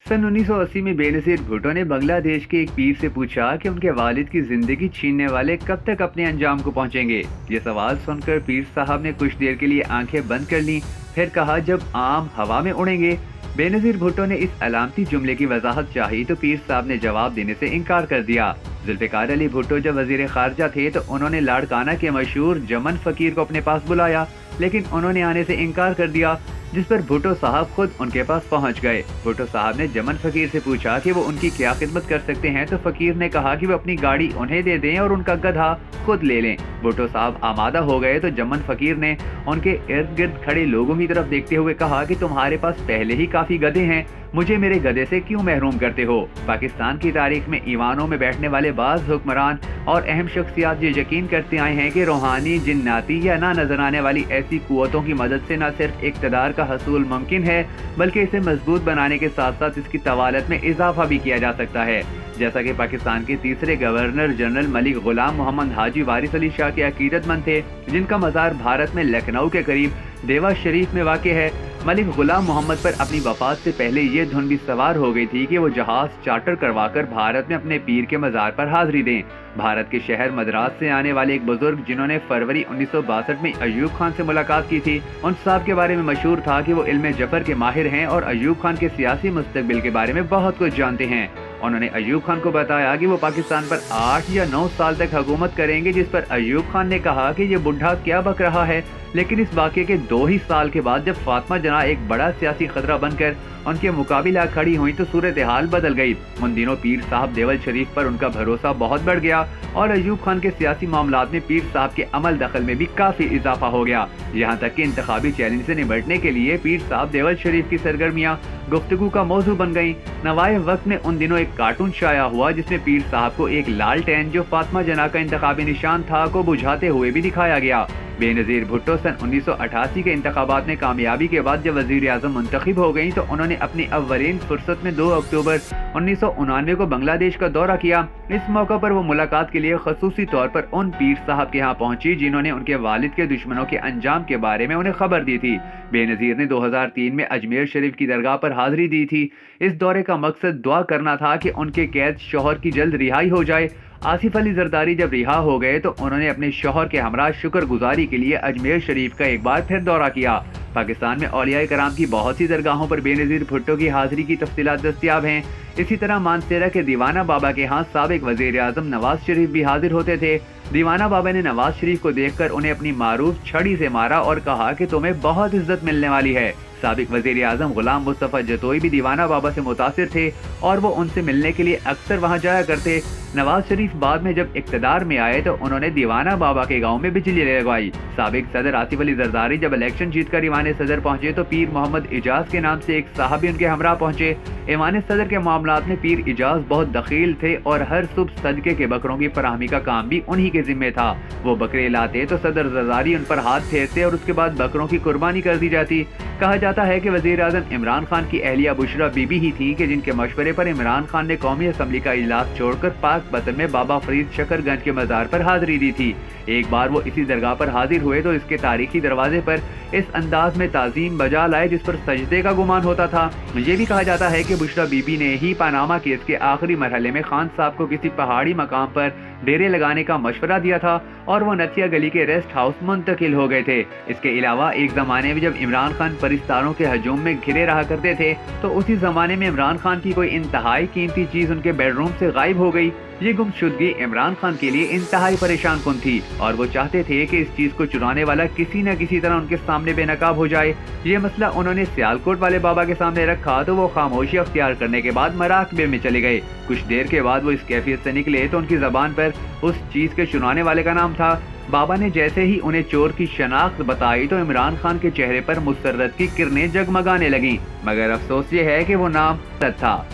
सन 1980 में बेनज़ीर भुट्टो ने बांग्लादेश के एक पीर से पूछा कि उनके वालिद की जिंदगी छीनने वाले कब तक अपने अंजाम को पहुंचेंगे। ये सवाल सुनकर पीर साहब ने कुछ देर के लिए आंखें बंद कर लीं, फिर कहा, जब आम हवा में उड़ेंगे। बेनज़ीर भुट्टो ने इस अलामती जुमले की वजाहत चाही तो पीर साहब ने जवाब देने से इनकार कर दिया। जुल्फ़िकार अली भुट्टो जब वज़ीर ख़ारजा थे तो उन्होंने लाड़काना के मशहूर जमन फ़कीर को अपने पास बुलाया, लेकिन उन्होंने आने से इनकार कर दिया, जिस पर भुट्टो साहब खुद उनके पास पहुंच गए। भुट्टो साहब ने जमन फकीर से पूछा कि वो उनकी क्या खिदमत कर सकते हैं, तो फकीर ने कहा कि वो अपनी गाड़ी उन्हें दे दें और उनका गधा खुद ले लें। भुट्टो साहब आमादा हो गए तो जमन फकीर ने उनके इर्द गिर्द खड़े लोगों की तरफ देखते हुए कहा कि तुम्हारे पास पहले ही काफी गधे हैं, मुझे मेरे गधे से क्यों महरूम करते हो। पाकिस्तान की तारीख में ईवानों में बैठने वाले बाज़ हुक्मरान और अहम शख्सियात ये यकीन करते आए हैं कि रूहानी, जिन्नाती या ना नजर आने वाली ऐसी कुव्वतों की मदद से न सिर्फ इक़्तिदार का हसूल मुमकिन है, बल्कि इसे मजबूत बनाने के साथ साथ इसकी तवालत में इजाफा भी किया जा सकता है। जैसा कि पाकिस्तान के तीसरे गवर्नर जनरल मलिक गुलाम मोहम्मद हाजी वारिस अली शाह के अकीदतमंद थे, जिनका मज़ार भारत में लखनऊ के करीब देवा शरीफ में वाक़ है। मलिक गुलाम मोहम्मद पर अपनी वफात से पहले ये धुन भी सवार हो गई थी कि वो जहाज चार्टर करवाकर भारत में अपने पीर के मज़ार पर हाजिरी दें। भारत के शहर मद्रास से आने वाले एक बुजुर्ग जिन्होंने फरवरी 1962 में अयूब खान से मुलाकात की थी, उन साहब के बारे में मशहूर था कि वो इल्म जफर के माहिर हैं और अयूब खान के सियासी मुस्तकबिल के बारे में बहुत कुछ जानते हैं। उन्होंने अयूब खान को बताया कि वो पाकिस्तान पर 8 या 9 साल तक हुकूमत करेंगे, जिस पर अयूब खान ने कहा कि ये बुढ़ा क्या बक रहा है। लेकिन इस वाक़े के 2 ही साल के बाद जब फातिमा जना एक बड़ा सियासी खतरा बनकर उनके मुकाबिला खड़ी हुई तो सूरत हाल बदल गई। उन दिनों पीर साहब देवल शरीफ पर उनका भरोसा बहुत बढ़ गया और अयूब खान के सियासी मामलात में पीर साहब के अमल दखल में भी काफी इजाफा हो गया। यहाँ तक कि इंतखाबी चैलेंज से निपटने के लिए पीर साहब देवल शरीफ की सरगर्मियाँ गुफ्तगू का मौजू बन गई। नवाए वक्त में उन दिनों एक कार्टून शाया हुआ जिसमें पीर साहब को एक लालटेन, जो फातिमा जना का इंतखाबी निशान था, को बुझाते हुए भी दिखाया गया। बेनज़ीर भुट्टो सन 1988 के इंतखाबात में कामयाबी के बाद जब वज़ीर आज़म मुंतखब हो गई तो उन्होंने अपनी अव्वलीन फुर्सत में 2 अक्टूबर 1999 को बांग्लादेश का दौरा किया। इस मौका पर वो मुलाकात के लिए खसूसी तौर पर उन पीर साहब के यहाँ पहुंची जिन्होंने उनके वालिद के दुश्मनों के अंजाम के बारे में उन्हें खबर दी थी। बेनज़ीर ने 2003 में अजमेर शरीफ की दरगाह पर हाजिरी दी थी। इस दौरे का मकसद दुआ करना था कि उनके कैद शौहर की जल्द रिहाई हो जाए। आसिफ अली जरदारी जब रिहा हो गए तो उन्होंने अपने शौहर के हमरा शुक्रगुजारी के लिए अजमेर शरीफ का एक बार फिर दौरा किया। पाकिस्तान में औलिया कराम की बहुत सी दरगाहों पर बेनज़ीर भुट्टो की हाजिरी की तफसीलात दस्तियाब हैं। इसी तरह मानसेरा के दीवाना बाबा के यहाँ साबिक वज़ीर आज़म नवाज शरीफ भी हाजिर होते थे। दीवाना बाबा ने नवाज शरीफ को देखकर उन्हें अपनी मारूफ छड़ी से मारा और कहा कि तुम्हें बहुत इज्जत मिलने वाली है। साबिक वज़ीर आज़म गुलाम मुस्तफ़ा जतोई भी दीवाना बाबा से मुतासिर थे और वो उनसे मिलने के लिए अक्सर वहाँ जाया करते। नवाज शरीफ बाद में जब इक़्तिदार में आए तो उन्होंने दीवाना बाबा के गांव में बिजली लगवाई। साबिक सदर आसिफ अली जरदारी जब इलेक्शन जीतकर ईवान सदर पहुंचे तो पीर मोहम्मद इजाज के नाम से एक साहबी उनके हमरा पहुंचे। ईवान सदर के मामलात में पीर इजाज बहुत दखील थे और हर सुबह सदके के बकरों की फराहमी का काम भी उन्हीं के जिम्मे था। वो बकरे लाते तो सदर जरदारी उन पर हाथ फेरते और उसके बाद बकरों की कुर्बानी कर दी जाती। कहा जाता है कि वज़ीर आज़म इमरान खान की अहलिया बुशरा बीबी ही थी कि जिनके मशवरे पर इमरान खान ने कौमी असम्बली का इजलास छोड़कर पाक वतन में बाबा फरीद शकरगंज के मज़ार पर हाजिरी दी थी। एक बार वो इसी दरगाह पर हाजिर हुए तो इसके तारीखी दरवाजे पर इस अंदाज में ताज़ीम बजा लाए जिस पर सजदे का गुमान होता था। ये भी कहा जाता है कि बुशरा बीबी ने ही पानामा केस के आखिरी मरहले में खान साहब को किसी पहाड़ी मकाम पर डेरे लगाने का मशवरा दिया था और वो नथिया गली के रेस्ट हाउस मुंतकिल हो गए थे। इसके अलावा एक जमाने में जब इमरान खान परिस्तारों के हजूम में घिरे रहा करते थे तो उसी जमाने में इमरान खान की कोई इंतहाई कीमती चीज उनके बेडरूम से गायब हो गई। ये गुमशुदगी इमरान खान के लिए इंतहाई परेशान कुन थी और वो चाहते थे कि इस चीज को चुराने वाला किसी न किसी तरह उनके सामने बेनकाब हो जाए। ये मसला उन्होंने सियालकोट वाले बाबा के सामने रखा तो वो खामोशी अख्तियार करने के बाद मराकबे में चले गए। कुछ देर के बाद वो इस कैफियत से निकले तो उनकी जबान पर उस चीज के चुराने वाले का नाम था। बाबा ने जैसे ही उन्हें चोर की शनाख्त बताई तो इमरान खान के चेहरे पर मुसर्रत की किरणें जगमगाने लगीं, मगर अफसोस ये है कि वो नाम सच था।